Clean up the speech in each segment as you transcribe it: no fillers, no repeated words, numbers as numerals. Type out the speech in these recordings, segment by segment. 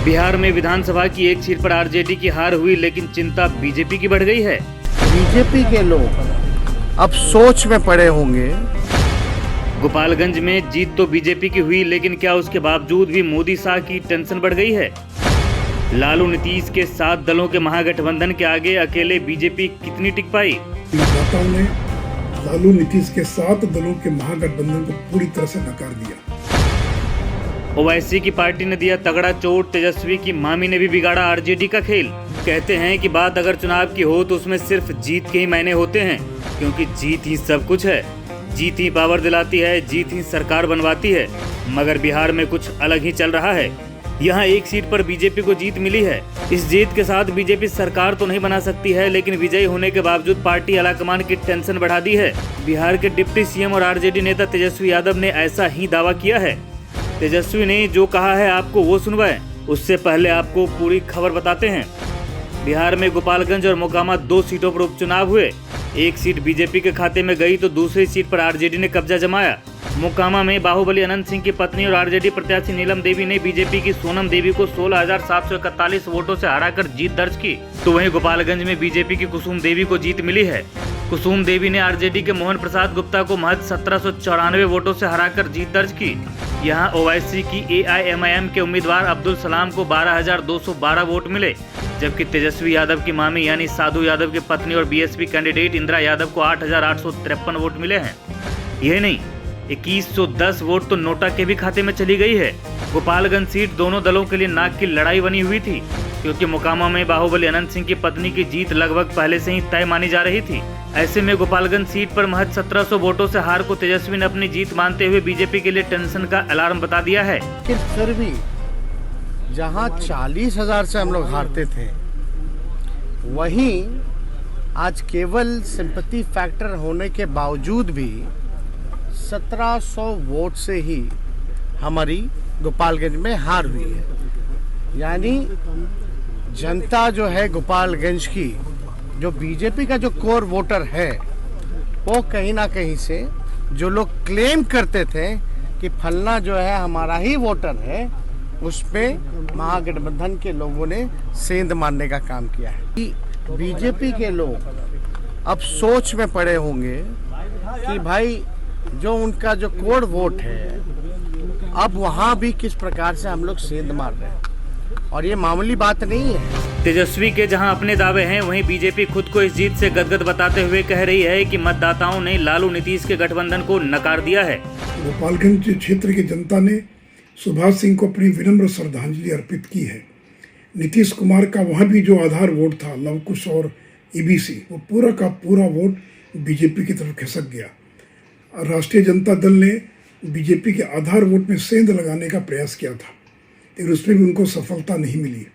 बिहार में विधानसभा की एक सीट पर आरजेडी की हार हुई, लेकिन चिंता बीजेपी की बढ़ गई है। बीजेपी के लोग अब सोच में पड़े होंगे। गोपालगंज में जीत तो बीजेपी की हुई, लेकिन क्या उसके बावजूद भी मोदी शाह की टेंशन बढ़ गई है? लालू नीतीश के 7 दलों के महागठबंधन के आगे अकेले बीजेपी कितनी टिक पाई? मतदाताओं ने लालू नीतीश के 7 दलों के महागठबंधन को पूरी तरह से नकार दिया। ओवैसी की पार्टी ने दिया तगड़ा चोट, तेजस्वी की मामी ने भी बिगाड़ा आरजेडी का खेल। कहते हैं कि बात अगर चुनाव की हो तो उसमें सिर्फ जीत के ही मायने होते हैं, क्योंकि जीत ही सब कुछ है। जीत ही पावर दिलाती है, जीत ही सरकार बनवाती है। मगर बिहार में कुछ अलग ही चल रहा है। यहाँ एक सीट पर बीजेपी को जीत मिली है। इस जीत के साथ बीजेपी सरकार तो नहीं बना सकती है, लेकिन विजयी होने के बावजूद पार्टी आलाकमान की टेंशन बढ़ा दी है। बिहार के डिप्टी सीएम और आरजेडी नेता तेजस्वी यादव ने ऐसा ही दावा किया है। तेजस्वी ने जो कहा है आपको वो सुनवाएं, उससे पहले आपको पूरी खबर बताते हैं। बिहार में गोपालगंज और मोकामा 2 सीटों पर उपचुनाव हुए। एक सीट बीजेपी के खाते में गई तो दूसरी सीट पर आरजेडी ने कब्जा जमाया। मोकामा में बाहुबली अनंत सिंह की पत्नी और आरजेडी प्रत्याशी नीलम देवी ने बीजेपी की सोनम देवी को 16,741 वोटों से हराकर जीत दर्ज की। तो वहीं गोपालगंज में बीजेपी की कुसुम देवी को जीत मिली है। कुसुम देवी ने आरजेडी के मोहन प्रसाद गुप्ता को महज 1794 वोटों से हराकर जीत दर्ज की। यहां ओवैसी की एआईएमआईएम के उम्मीदवार अब्दुल सलाम को 12,212 वोट मिले, जबकि तेजस्वी यादव की मामी यानी साधु यादव की पत्नी और बीएसपी कैंडिडेट इंदिरा यादव को 8,853 वोट मिले हैं। यह नहीं, 2110 वोट तो नोटा के भी खाते में चली गई है। गोपालगंज सीट दोनों दलों के लिए नाक की लड़ाई बनी हुई थी, क्योंकि मोकामा में बाहुबली अनंत सिंह की पत्नी की जीत लगभग पहले से ही तय मानी जा रही थी। ऐसे में गोपालगंज सीट पर महज 1700 वोटों से हार को तेजस्वी ने अपनी जीत मानते हुए बीजेपी के लिए टेंशन का अलार्म बता दिया है। फिर भी जहां 40,000 से हम लोग हारते थे, वहीं आज केवल सिंपैथी फैक्टर होने के बावजूद भी 1700 वोट से ही हमारी गोपालगंज में हार हुई है। यानी जनता जो है गोपालगंज की, जो बीजेपी का जो कोर वोटर है, वो कहीं ना कहीं से जो लोग क्लेम करते थे कि फलना जो है हमारा ही वोटर है, उस पे महागठबंधन के लोगों ने सेंध मारने का काम किया है। कि बीजेपी के लोग अब सोच में पड़े होंगे कि भाई जो उनका जो कोर वोट है, अब वहाँ भी किस प्रकार से हम लोग सेंध मार रहे हैं, और ये मामूली बात नहीं है। तेजस्वी के जहां अपने दावे हैं, वहीं बीजेपी खुद को इस जीत से गदगद बताते हुए कह रही है कि मतदाताओं ने लालू नीतीश के गठबंधन को नकार दिया है। गोपालगंज क्षेत्र की जनता ने सुभाष सिंह को अपनी विनम्र श्रद्धांजलि अर्पित की है। नीतीश कुमार का वहाँ भी जो आधार वोट था, लवकुश और ईबीसी, वो पूरा का पूरा वोट बीजेपी की तरफ खिसक गया। राष्ट्रीय जनता दल ने बीजेपी के आधार वोट में सेंध लगाने का प्रयास किया था, लेकिन उसमें भी उनको सफलता नहीं मिली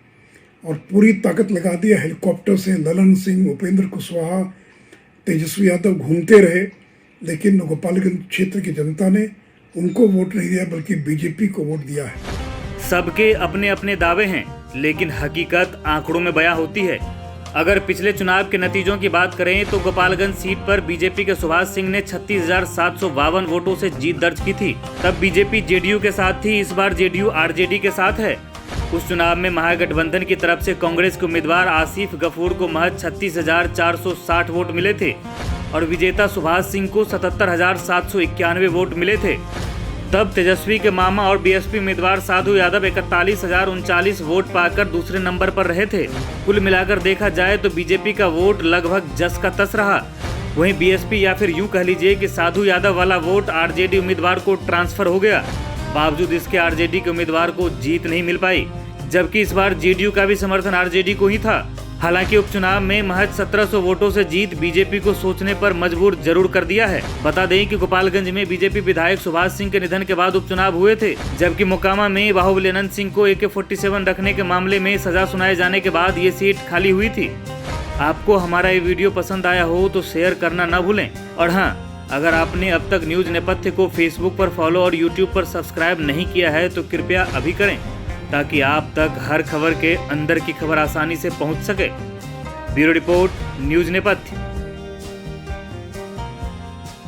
और पूरी ताकत लगा दिया। हेलीकॉप्टर से ललन सिंह, उपेंद्र कुशवाहा, तेजस्वी यादव घूमते रहे, लेकिन गोपालगंज क्षेत्र की जनता ने उनको वोट नहीं दिया, बल्कि बीजेपी को वोट दिया है। सबके अपने अपने दावे हैं, लेकिन हकीकत आंकड़ों में बयां होती है। अगर पिछले चुनाव के नतीजों की बात करें तो गोपालगंज सीट पर बीजेपी के सुभाष सिंह ने 36,752 वोटों से जीत दर्ज की थी। तब बीजेपी जेडीयू के साथ थी, इस बार जेडीयू आरजेडी के साथ है। उस चुनाव में महागठबंधन की तरफ से कांग्रेस के उम्मीदवार आसिफ गफूर को महज 36,460 वोट मिले थे और विजेता सुभाष सिंह को 77,791 वोट मिले थे। तब तेजस्वी के मामा और बीएसपी उम्मीदवार साधु यादव 41,039 वोट पाकर दूसरे नंबर पर रहे थे। कुल मिलाकर देखा जाए तो बीजेपी का वोट लगभग जस का तस रहा। वहीं बीएसपी या फिर यूं कह लीजिए कि साधु यादव वाला वोट आरजेडी उम्मीदवार को ट्रांसफर हो गया। बावजूद इसके आरजेडी के उम्मीदवार को जीत नहीं मिल पाई, जबकि इस बार जेडीयू का भी समर्थन आरजेडी को ही था। हालांकि उपचुनाव में महज 1700 वोटों से जीत बीजेपी को सोचने पर मजबूर जरूर कर दिया है। बता दें कि गोपालगंज में बीजेपी विधायक सुभाष सिंह के निधन के बाद उपचुनाव हुए थे, जबकि मोकामा में बाहुबली अनंत सिंह को AK-47 रखने के मामले में सजा सुनाए जाने के बाद ये सीट खाली हुई थी। आपको हमारा ये वीडियो पसंद आया हो तो शेयर करना न भूलें, और हाँ, अगर आपने अब तक न्यूज नेपथ्य को फेसबुक पर फॉलो और यूट्यूब पर सब्सक्राइब नहीं किया है तो कृपया अभी करें, ताकि आप तक हर खबर के अंदर की खबर आसानी से पहुंच सके। ब्यूरो रिपोर्ट, न्यूज नेपथ्य।